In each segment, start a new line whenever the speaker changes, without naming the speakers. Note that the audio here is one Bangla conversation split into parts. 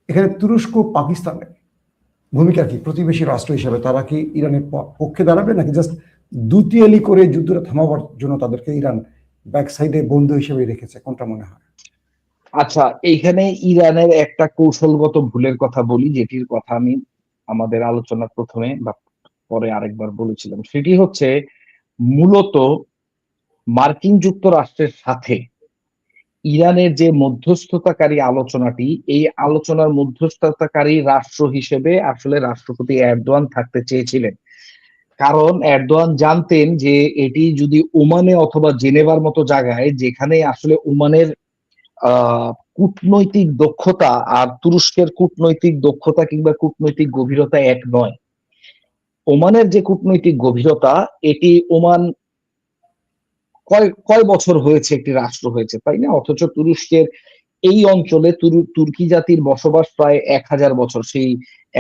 এখানে তুরস্ক পাকিস্তানের ভূমিকা কি? প্রতিবেশী রাষ্ট্র হিসেবে তারা কি ইরানের পক্ষে দাঁড়াবে, নাকি জাস্ট দুতিয়ালি করে যুদ্ধটা থামাবার জন্য তাদেরকে ইরান ব্যাক সাইডে বন্ধু হিসেবে রেখেছে? কোনটা মনে হয়?
আচ্ছা, এইখানে ইরানের একটা কৌশলগত ভুলের কথা বলি, যেটির কথা আমি আমাদের আলোচনার প্রথমে বা পরে আরেকবার বলেছিলাম। সেটি হচ্ছে মূলত মার্কিন যুক্তরাষ্ট্রের সাথে ইরানের যে মধ্যস্থতাকারী আলোচনাটি, এই আলোচনার মধ্যস্থতাকারী রাষ্ট্র হিসেবে আসলে রাষ্ট্রপতি এরদোয়ান থাকতে চেয়েছিলেন। কারণ এরদোয়ান জানতেন যে এটি যদি ওমানে অথবা জেনেভার মতো জায়গায়, যেখানে আসলে ওমানের কূটনৈতিক দক্ষতা আর তুরস্কের কূটনৈতিক দক্ষতা কিংবা কূটনৈতিক গভীরতা এক নয়। ওমানের যে কূটনৈতিক গভীরতা, এটি ওমান কয় কয় বছর হয়েছে একটি রাষ্ট্র হয়েছে, তাই না? অথচ তুরস্কের এই অঞ্চলে তুর্কি জাতির বসবাস প্রায় 1000 বছর। সেই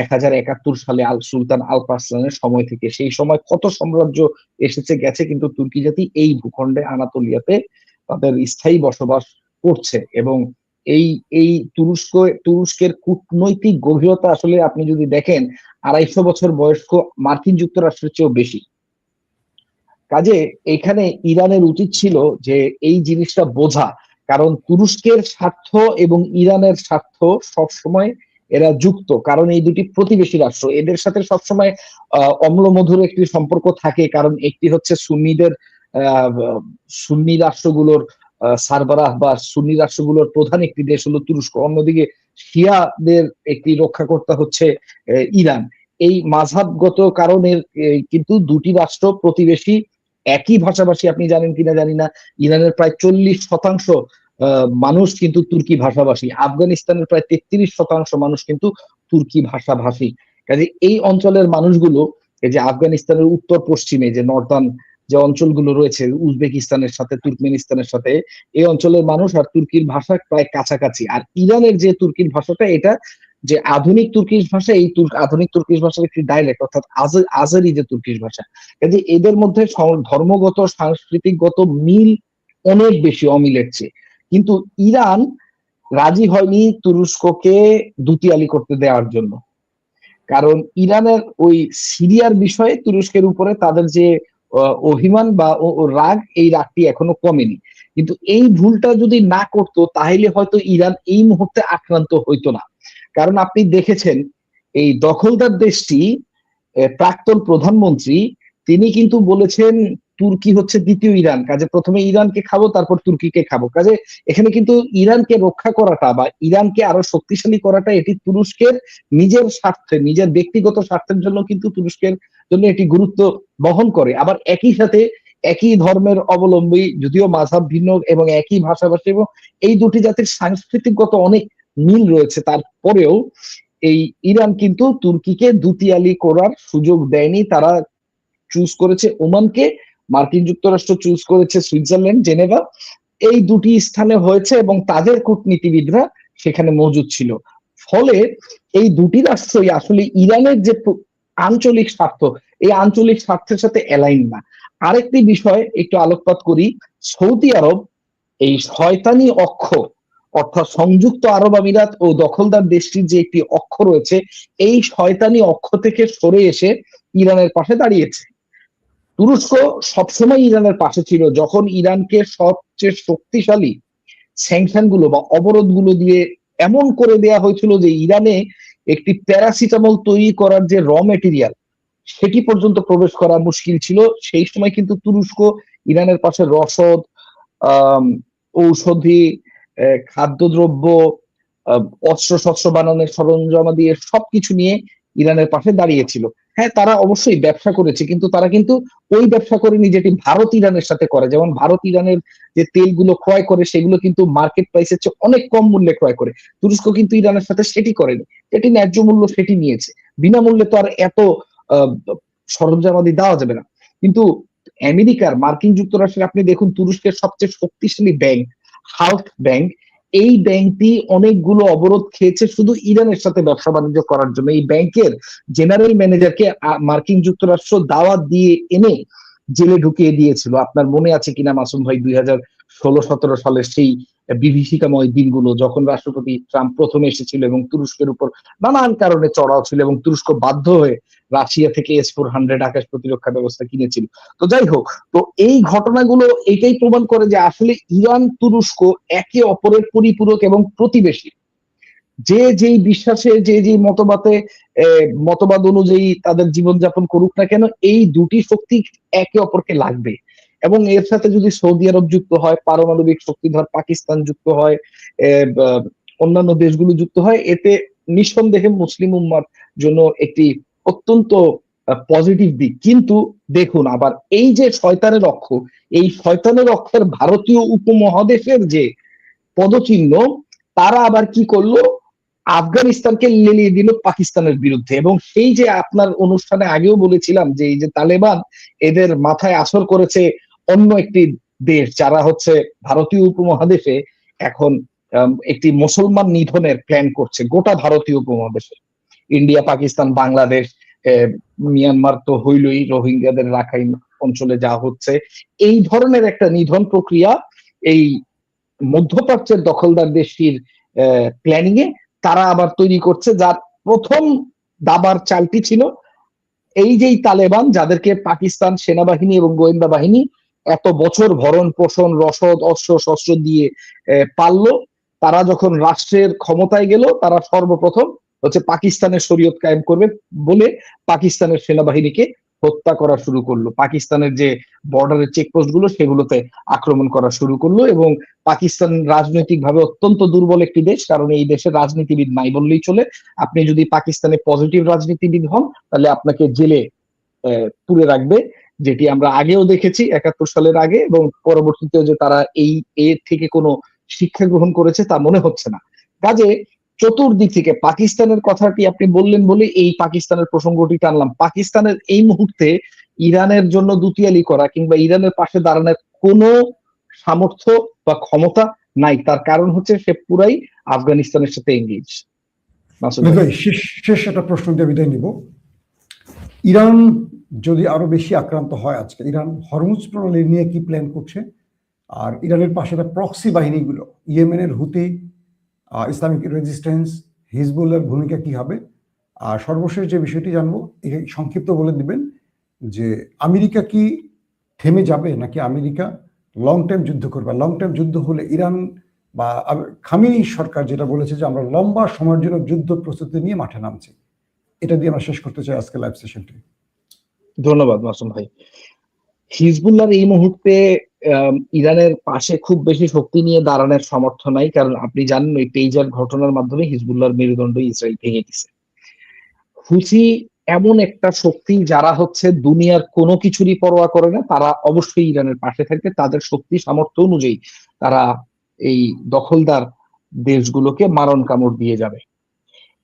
1071 সালে আল সুলতান আলপার্সলানের সময় থেকে, সেই সময় কত সাম্রাজ্য এসেছে গেছে, কিন্তু তুর্কি জাতি এই ভূখণ্ডে আনাতোলিয়াতে তাদের স্থায়ী বসবাস করছে। এবং এই এই তুরস্কের কূটনৈতিক গভীরতা আসলে আপনি যদি দেখেন, 250 বছর বয়স্ক মার্কিন যুক্তরাষ্ট্রের চেয়েও বেশি। কাজে এখানে ইরানের উচিত ছিল যে এই জিনিসটা বোঝা, কারণ তুরস্কের স্বার্থ এবং ইরানের স্বার্থ সবসময় এরা যুক্ত, কারণ এই দুটি প্রতিবেশী রাষ্ট্র, এদের সাথে সবসময় অম্লমধুর একটি সম্পর্ক থাকে। কারণ একটি হচ্ছে সুন্নিদের আহ সুন্নি রাষ্ট্রগুলোর সারবারাহ বা সুন্নি রাষ্ট্রগুলোর প্রধান একটি দেশ হলো তুরস্ক, অন্যদিকে শিয়াদের একটি রক্ষাকর্তা হচ্ছে ইরান। এই মাযহাবগত কারণে কিন্তু দুটি রাষ্ট্র প্রতিবেশী, একই ভাষাভাষী। আপনি জানেন কিনা জানি না, ইরানের প্রায় 40% মানুষ কিন্তু তুর্কি ভাষাভাষী, আফগানিস্তানের প্রায় 33% মানুষ কিন্তু তুর্কি ভাষাভাষী। কাজে এই অঞ্চলের মানুষগুলো, এই যে আফগানিস্তানের উত্তর পশ্চিমে যে নর্দার্ন যে অঞ্চলগুলো রয়েছে, উজবেকিস্তানের সাথে তুর্কমেনিস্তানের সাথে, এই অঞ্চলের মানুষ আর তুর্কির ভাষা প্রায় কাছাকাছি। আর ইরানের যে তুর্কির ভাষাটা, এটা যে আধুনিক তুর্কিশ ভাষা, এই আধুনিক তুর্কিশ ভাষার একটি ডায়ালেক্ট, অর্থাৎ আজারি যে তুর্কিশ ভাষা। কাজে এদের মধ্যে ধর্মগত সাংস্কৃতিকগত মিল অনেক বেশি অমিলের চেয়ে। কিন্তু ইরান রাজি হয়নি তুরস্ককে দুতিয়ালি করতে দেওয়ার জন্য, কারণ ইরানের ওই সিরিয়ার বিষয়ে তুরস্কের উপরে তাদের যে অভিমান বা রাগ, এই রাগটি এখনো কমেনি। কিন্তু এই ভুলটা যদি না করতো, তাহলে হয়তো ইরান এই মুহূর্তে আক্রান্ত হইতো না। কারণ আপনি দেখেছেন, এই দখলদার দেশটি প্রাক্তন প্রধানমন্ত্রী, তিনি কিন্তু বলেছেন তুর্কি হচ্ছে দ্বিতীয় ইরান, কাজে প্রথমে ইরানকে খাবো, তারপর তুর্কিকে খাবো। কাজে এখানে কিন্তু ইরানকে রক্ষা করাটা বা ইরানকে আরো শক্তিশালী করাটা, এটি তুরস্কের নিজের স্বার্থে, নিজের ব্যক্তিগত স্বার্থের জন্য কিন্তু তুরস্কের জন্য এটি গুরুত্ব বহন করে। আবার একই সাথে একই ধর্মের অবলম্বী, যদিও মাযহাব ভিন্ন এবং একই ভাষাভাষী, এবং এই দুটি জাতির সাংস্কৃতিকগত অনেক মিল রয়েছে, তারপরেও এই ইরান কিন্তু তুর্কিকে দুতিয়ালি করার সুযোগ দেয়নি। তারা চুজ করেছে ওমানকে, মার্কিন যুক্তরাষ্ট্র চুজ করেছে সুইজারল্যান্ড, জেনেভা। এই দুটি স্থানে হয়েছে এবং তাদের কূটনীতিবিদরা সেখানে মজুদ ছিল। ফলে এই দুটি রাষ্ট্রই আসলে ইরানের যে আঞ্চলিক স্বার্থ, এই আঞ্চলিক স্বার্থের সাথে অ্যালাইন না। আরেকটি বিষয় একটু আলোকপাত করি। সৌদি আরব এই শয়তানি অক্ষ, অর্থাৎ সংযুক্ত আরব আমিরাত ও দখলদার দেশটির যে একটি অক্ষ রয়েছে, এই শয়তানি অক্ষ থেকে সরে এসে ইরানের পাশে দাঁড়িয়েছে। তুরস্ক সবসময় ইরানের পাশে ছিল। যখন ইরানকে সবচেয়ে শক্তিশালী স্যাংশন গুলো বা অবরোধ গুলো দিয়ে এমন করে দেয়া হয়েছিল যে ইরানে একটি প্যারাসিটামল তৈরি করার যে র মেটেরিয়াল, সেটি পর্যন্ত প্রবেশ করা মুশকিল ছিল, সেই সময় কিন্তু তুরস্ক ইরানের পাশে রসদ, ঔষধি, খাদ্যদ্রব্য, অস্ত্র শস্ত্র বানানোর সরঞ্জাম দিয়ে সবকিছু নিয়ে ইরানের পাশে দাঁড়িয়েছিল। হ্যাঁ, তারা অবশ্যই ব্যবসা করেছে, কিন্তু তারা কিন্তু ওই ব্যবসা করেনি যেটি ভারত ইরানের সাথে করে। যেমন ভারত ইরানের যে তেলগুলো ক্রয় করে, সেগুলো কিন্তু মার্কেট প্রাইসের চেয়ে অনেক কম মূল্যে ক্রয় করে। তুরস্ক কিন্তু ইরানের সাথে সেটি করেনি, যেটি ন্যায্য মূল্য সেটি নিয়েছে। বিনামূল্যে তো আর এত সরঞ্জামাদি দেওয়া যাবে না। কিন্তু আমেরিকার, মার্কিন যুক্তরাষ্ট্রের, আপনি দেখুন তুরস্কের সবচেয়ে শক্তিশালী ব্যাংক হাল্ক ব্যাংক, এই ব্যাংকটি অনেকগুলো অবরোধ খেয়েছে শুধু ইরানের সাথে ব্যবসা বাণিজ্য করার জন্য। এই ব্যাংকের জেনারেল ম্যানেজারকে মার্কিন যুক্তরাষ্ট্র দাওয়াত দিয়ে এনে জেলে ঢুকিয়ে দিয়েছিল। আপনার মনে আছে কিনা মাসুম ভাই, 16-17 সালের সেই বিভীষিকাময় দিনগুলো, যখন রাষ্ট্রপতি ট্রাম্প প্রথমে এসেছিল এবং তুরস্কের উপর নানান কারণে চড়াও ছিল এবং তুরস্ক বাধ্য হয়ে রাশিয়া থেকে S-400 আকাশ প্রতিরক্ষা ব্যবস্থা কিনেছিল। তো যাই হোক, তো এই ঘটনাগুলো এটাই প্রমাণ করে যে আসলে ইরান তুরস্ক একে অপরের পরিপূরক এবং প্রতিবেশী। যে যেই বিশ্বাসে, যে যেই মতবাদ অনুযায়ী তাদের জীবনযাপন করুক না কেন, এই দুটি শক্তি একে অপরকে লাগবে। এবং এর সাথে যদি সৌদি আরব যুক্ত হয়, পারমাণবিক শক্তিধর পাকিস্তান যুক্ত হয়, অন্যান্য দেশগুলো যুক্ত হয়, এতে নিঃসন্দেহে মুসলিম উম্মার জন্য একটি অত্যন্ত পজিটিভ দিক। কিন্তু দেখুন, আবার এই যে শয়তানের অক্ষ, এই শয়তানের অক্ষের ভারতীয় উপমহাদেশের যে পদচিহ্ন, তারা আবার কি করলো, আফগানিস্তানকে লেলিয়ে দিল পাকিস্তানের বিরুদ্ধে। এবং সেই যে আপনার অনুষ্ঠানে আগেও বলেছিলাম যে এই যে তালেবান, এদের মাথায় আসর করেছে অন্য একটি দেশ, যারা হচ্ছে ভারতীয় উপমহাদেশে এখন একটি মুসলমান নিধনের প্ল্যান করছে গোটা ভারতীয় উপমহাদেশে। ইন্ডিয়া, পাকিস্তান, বাংলাদেশ, মিয়ানমার তো হইলই, রোহিঙ্গাদের রাখাইন অঞ্চলে যা হচ্ছে, এই ধরনের একটা নিধন প্রক্রিয়া এই মধ্যপ্রাচ্যের দখলদার দেশটির প্ল্যানিং এ তারা আবার তৈরি করছে। যার প্রথম দাবার চালটি ছিল এই যেই তালেবান, যাদেরকে পাকিস্তান সেনাবাহিনী এবং গোয়েন্দা বাহিনী এত বছর ভরণ পোষণ, রসদ, অস্ত্র শস্ত্র দিয়ে পাললো। তারা যখন রাষ্ট্রের ক্ষমতায় গেল, তারা সর্বপ্রথম হচ্ছে পাকিস্তানের শরীয়ত কায়েম করবে বলে পাকিস্তানের সেনাবাহিনীকে হত্যা করা শুরু করলো। পাকিস্তানের যে বর্ডারের চেকপোস্ট গুলো, সেগুলোতে আক্রমণ করা শুরু করলো। এবং পাকিস্তান রাজনৈতিকভাবে অত্যন্ত দুর্বল একটি দেশ, কারণ এই দেশের রাজনীতিবিদ নাই বললেই চলে। আপনি যদি পাকিস্তানে পজিটিভ রাজনীতিবিদ হন, তাহলে আপনাকে জেলে পুরে রাখবে, যেটি আমরা আগেও দেখেছি 71 সালের আগে, এবং পরবর্তীতে যে তারা এর থেকে কোনো শিক্ষা গ্রহণ করেছে তা মনে হচ্ছে না। কাজে চতুর্দিক থেকে পাকিস্তানের কথাটি আপনি বললেন বলে এই পাকিস্তানের প্রসঙ্গটি টানলাম। পাকিস্তানের এই মুহূর্তে ইরানের জন্য দুতিয়ালি করা কিংবা ইরানের পাশে দাঁড়ানোর কোনো সামর্থ্য বা ক্ষমতা নাই। তার কারণ হচ্ছে সে পুরাই আফগানিস্তানের সাথে এঙ্গেজ।
শেষ একটা প্রশ্ন দিয়ে বিদায় নিব। ইরান যদি আরো বেশি আক্রান্ত হয়, আজকে ইরান হরমুজ প্রণালী নিয়ে কি প্ল্যান করছে, আর ইরানের পাশে প্রক্সি বাহিনীগুলো, ইয়েমেনের হুতি, ইসলামিক রেজিস্ট্যান্স, হিজবুল্লাহর ভূমিকা কি হবে, আর সর্বশেষ যে বিষয়টি জানবো, সংক্ষিপ্ত বলে দিবেন যে আমেরিকা কি থেমে যাবে, নাকি আমেরিকা লং টাইম যুদ্ধ করবে? লং টাইম যুদ্ধ হলে ইরান বা খামেনি সরকার যেটা বলেছে যে আমরা লম্বা সময়ের জন্য যুদ্ধ প্রস্তুতি নিয়ে মাঠে নামছি, এটা দিয়ে আমরা শেষ করতে চাই আজকে লাইভ সেশনটি।
ধন্যবাদ মাসুম ভাই। হিজবুল্লাহর এই মুহূর্তে ইরানের পাশে খুব বেশি শক্তি নিয়ে দাঁড়ানোর সামর্থ্য নাই, কারণ আপনি জানেন ওই পেইজার ঘটনার মাধ্যমে হিজবুল্লাহর মেরুদণ্ড ইসরায়েল ভেঙে দিছে। হুথি এমন একটা শক্তি যারা হচ্ছে দুনিয়ার কোনো কিছুরই পরোয়া করে না, তারা অবশ্যই ইরানের পাশে থাকবে। তাদের শক্তি সামর্থ্য অনুযায়ী তারা এই দখলদার দেশগুলোকে মারণ কামড় দিয়ে যাবে।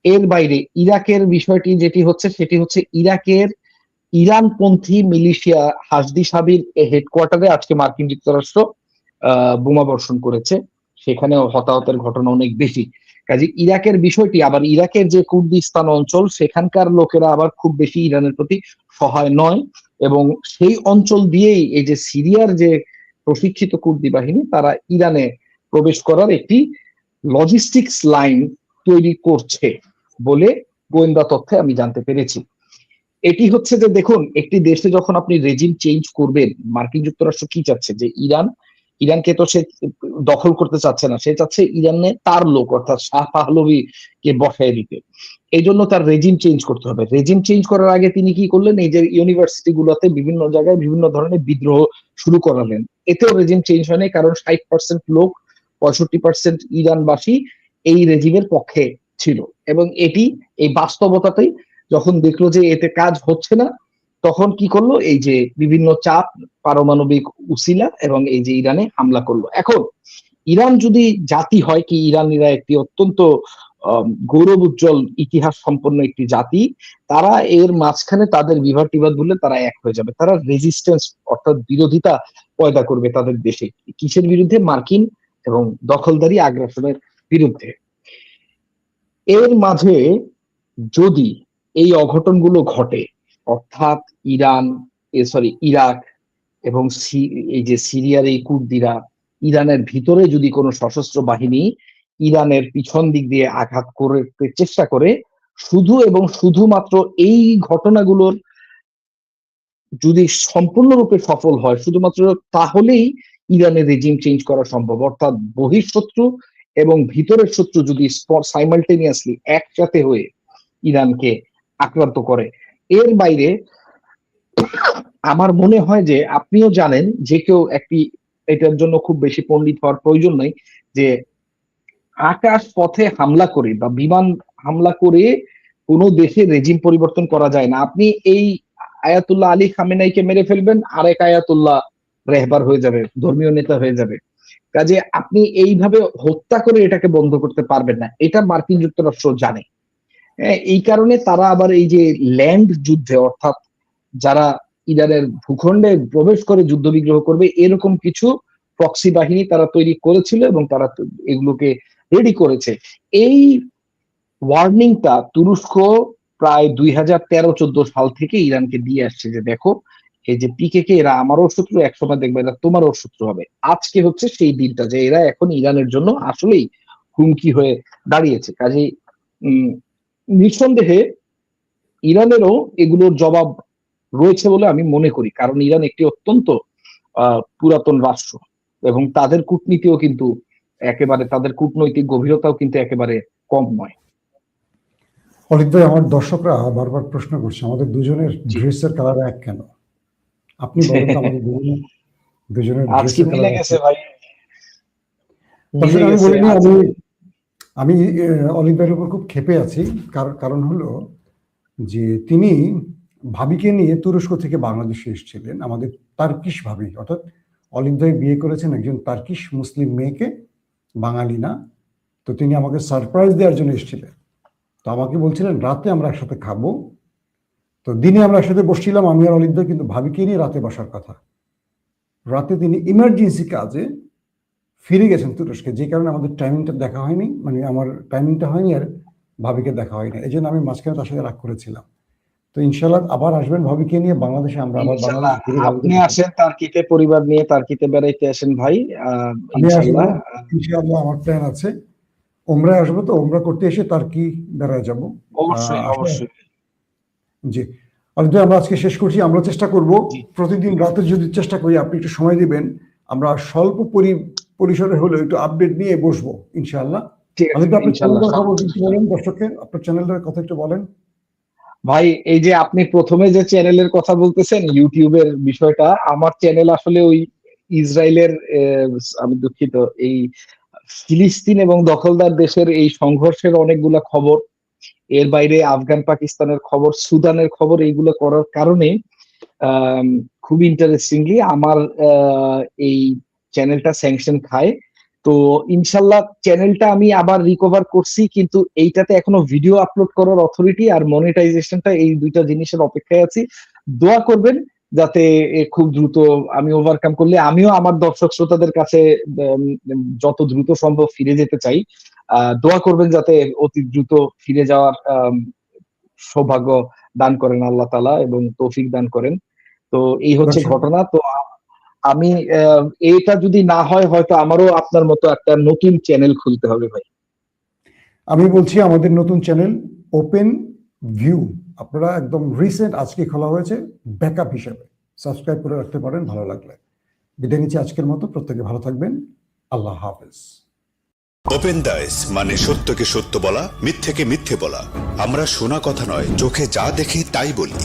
এর বাইরে ইরাকের বিষয়টি যেটি হচ্ছে, সেটি হচ্ছে ইরাকের ইরানপন্থী মিলিশিয়া হাসদি সাবির হেডকোয়ার্টারে আজকে মার্কিন যুক্তরাষ্ট্র বোমা বর্ষণ করেছে। সেখানে হতাহতের ঘটনা অনেক বেশি। কাজে ইরাকের বিষয়টি, আবার ইরাকের যে কুর্দিস্তান অঞ্চল, সেখানকার লোকেরা আবার খুব বেশি ইরানের প্রতি সহায় নয়। এবং সেই অঞ্চল দিয়েই এই যে সিরিয়ার যে প্রশিক্ষিত কুর্দি বাহিনী, তারা ইরানে প্রবেশ করার একটি লজিস্টিক্স লাইন তৈরি করছে বলে গোয়েন্দা তথ্যে আমি জানতে পেরেছি। এটি হচ্ছে যে দেখুন, একটি দেশে যখন আপনি রেজিম চেঞ্জ করবেন, মার্কিন যুক্তরাষ্ট্র কি চাচ্ছে, যে ইরানকে তো সে দখল করতে চাচ্ছে না, সে চাচ্ছে ইরানে তার লোক অর্থাৎ শাহ পাহলভি কে বসায় দিতে। এই জন্য তার রেজিম চেঞ্জ করতে হবে। রেজিম চেঞ্জ করার আগে তিনি কি করলেন, এই যে ইউনিভার্সিটি গুলোতে বিভিন্ন জায়গায় বিভিন্ন ধরনের বিদ্রোহ শুরু করালেন। এতেও রেজিম চেঞ্জ হয়নি, কারণ 60% লোক, 65% ইরানবাসী এই রেজিমের পক্ষে ছিল। এবং এই বাস্তবতাতেই যখন দেখলো যে এতে কাজ হচ্ছে না, তখন কি করলো, এই যে বিভিন্ন চাপ, পারমাণবিক উসিলা এবং এই যে ইরানে হামলা করলো। এখন ইরান যদি জাতি হয় কি, ইরানিরা একটি অত্যন্ত গৌরব উজ্জ্বল ইতিহাস সম্পন্ন একটি জাতি, তারা এর মাঝখানে তাদের বিভাদ টিভাদ বললে তারা এক হয়ে যাবে। তারা রেজিস্ট্যান্স অর্থাৎ বিরোধিতা পয়দা করবে তাদের দেশে। কিসের বিরুদ্ধে? মার্কিন এবং দখলদারি আগ্রাসনের বিরুদ্ধে। এর মাঝে যদি এই অঘটনগুলো ঘটে, অর্থাৎ ইরাক এবং এই যে সিরিয়ার এই কুর্দিরা ইরানের ভিতরে যদি কোনো সশস্ত্র বাহিনী ইরানের পিছন দিক দিয়ে আঘাত করতে চেষ্টা করে, শুধু এবং শুধুমাত্র এই ঘটনাগুলোর যদি সম্পূর্ণরূপে সফল হয়, শুধুমাত্র তাহলেই ইরানের রেজিম চেঞ্জ করা সম্ভব। অর্থাৎ বহিঃশত্রু এবং ভিতরের শত্রু যদি সাইমালটেনিয়াসলি একসাথে হয়ে ইরানকে আক্রান্ত করে, এর বাইরে আমার মনে হয় যে আপনিও জানেন, যে কেউ এটার জন্য খুব বেশি পণ্ডিত হওয়ার প্রয়োজন নাই, যে আকাশ পথে হামলা করে বা বিমান হামলা করে কোনো দেশে রেজিম পরিবর্তন করা যায় না। আপনি এই আয়াতুল্লাহ আলী খামেনাইকে মেরে ফেলবেন, আরেক আয়াতুল্লাহ রেহবার হয়ে যাবে, ধর্মীয় নেতা হয়ে যাবে। কাজে আপনি এইভাবে হত্যা করে এটাকে বন্ধ করতে পারবেন না, এটা মার্কিন যুক্তরাষ্ট্র জানে। এই কারণে তারা আবার এই যে ল্যান্ড যুদ্ধে, অর্থাৎ যারা ইরানের ভূখণ্ডে প্রবেশ করে যুদ্ধ বিগ্রহ করবে, এরকম কিছু প্রক্সি বাহিনী তারা তৈরি করেছিল এবং তারা এগুলোকে রেডি করেছে। এই ওয়ার্নিংটা তুরস্ক প্রায় 2013-14 সাল থেকে ইরানকে দিয়ে আসছে, যে দেখো এই যে পিকেকে, এরা আমারও শত্রু, একসময় দেখবে এরা তোমারও শত্রু হবে। আজকে হচ্ছে সেই দিনটা যে এরা এখন ইরানের জন্য আসলেই হুমকি হয়ে দাঁড়িয়েছে। কাজেই নিঃসন্দেহে ইরানেরও এগুলোর জবাব রয়েছে বলে আমি মনে করি, কারণ ইরান একটি অত্যন্ত পুরাতন রাষ্ট্র এবং তাদের কূটনীতিও কিন্তু একেবারে, তাদের কূটনৈতিক গভীরতাও কিন্তু একেবারে কম নয়।
অলিক ভাই, আমার দর্শকরা বারবার প্রশ্ন করছে আমাদের দুজনের ড্রেসের কালার এক কেন? আপনি বলেন তো আমাদের দুজনের
আজকে
ড্রেসের
মিলে
কালার
গেছে ভাই,
আমি বলিনি। আমি অলিক ভাইয়ের উপর খুব ক্ষেপে আছি, কারণ হলো যে তিনি ভাবিকে নিয়ে তুরস্ক থেকে বাংলাদেশে এসেছিলেন, আমাদের তার্কিশ ভাবি, অর্থাৎ অলিক ভাই বিয়ে করেছেন একজন তার্কিশ মুসলিম মেয়েকে, বাঙালি না। তো তিনি আমাকে সারপ্রাইজ দেওয়ার জন্য এসেছিলেন। তো আমাকে বলছিলেন রাতে আমরা একসাথে খাবো। তো দিনে আমরা একসাথে বসছিলাম আমি আর অলিক ভাই, কিন্তু ভাবিকে নিয়ে রাতে বসার কথা। রাতে তিনি ইমার্জেন্সি কাজে ফিরে গেছেন তুরস্কে, যে কারণে আমাদের টাইমিংটা দেখা হয়নি, মানে আমার টাইমিংটা হয়নি আর ভাবিকে দেখা হয়নি। এই জন্য আমি মাঝখানে তার সাথে রাগ করেছিলাম। তো ইনশাল্লাহ আবার আসবেন ভাবিকে নিয়ে বাংলাদেশে, আমরা আবার বাংলাদেশ ঘুরে
আপনি আসেন তার্কিতে, পরিবার নিয়ে তার্কিতে বেড়াইতে আসেন ভাই।
আমি আসবো ইনশাআল্লাহ, আমার প্ল্যান আছে। ওমরায় আসবো, তো ওমরা করতে এসে তার্কি বেড়ায় যাবো।
অবশ্যই অবশ্যই।
জি, অলরেডি আমরা আজকে শেষ করছি। আমরা চেষ্টা করব প্রতিদিন রাতে, যদি চেষ্টা করি, আপনি একটু সময় দিবেন, আমরা স্বল্প পরিসরে হলেও একটু আপডেট নিয়ে বসবো ইনশাআল্লাহ। আপনার চ্যানেলের খবর কিছু বলেন দর্শককে, আপনার চ্যানেলের কথা একটু বলেন
ভাই। এই যে আপনি প্রথমে যে চ্যানেলের কথা বলতেছেন, ইউটিউবের বিষয়টা, আমার চ্যানেল আসলে ওই ইসরায়েলের, আমি দুঃখিত, এই ফিলিস্তিন এবং দখলদার দেশের এই সংঘর্ষের অনেকগুলা খবর, এর বাইরে আফগান পাকিস্তানের খবর, সুদানের খবর, এইগুলো করার কারণে খুব ইন্টারেস্টিংলি আমার এই চ্যানেলটা স্যাংশন খায়। তো ইনশাল্লাহ চ্যানেলটা আমি আবার রিকভার করছি, কিন্তু এইটাতে এখনো ভিডিও আপলোড করার অথরিটি আর মনিটাইজেশনটা, এই দুইটা জিনিসের অপেক্ষায় আছি। দোয়া করবেন যাতে খুব দ্রুত আমি ওভারকাম করলে আমিও আমার দর্শক শ্রোতাদের কাছে যত দ্রুত সম্ভব ফিরে যেতে চাই। দোয়া করবেন যাতে অতি দ্রুত ফিরে যাওয়ার সৌভাগ্য দান করেন আল্লাহ তাআলা এবং তৌফিক দান করেন। তো এই হচ্ছে ঘটনা। তো আমি এটা যদি না হয়, হয়তো আমারও আপনার মতো একটা নতুন চ্যানেল খুলতে হবে ভাই।
আমি বলছি আমাদের নতুন চ্যানেল ওপেন ভিউ, আপনারা একদম রিসেন্ট আজকে খোলা হয়েছে, ব্যাকআপ হিসেবে সাবস্ক্রাইব করে রাখতে পারেন ভালো লাগলে। বিদায় নিচ্ছি আজকের মতো, প্রত্যেকে ভালো থাকবেন, আল্লাহ হাফেজ।
ওপেন দাইস মানে সত্যকে সত্য বলা, মিথ্যেকে মিথ্যে বলা। আমরা শোনা কথা নয়, চোখে যা দেখি তাই বলি।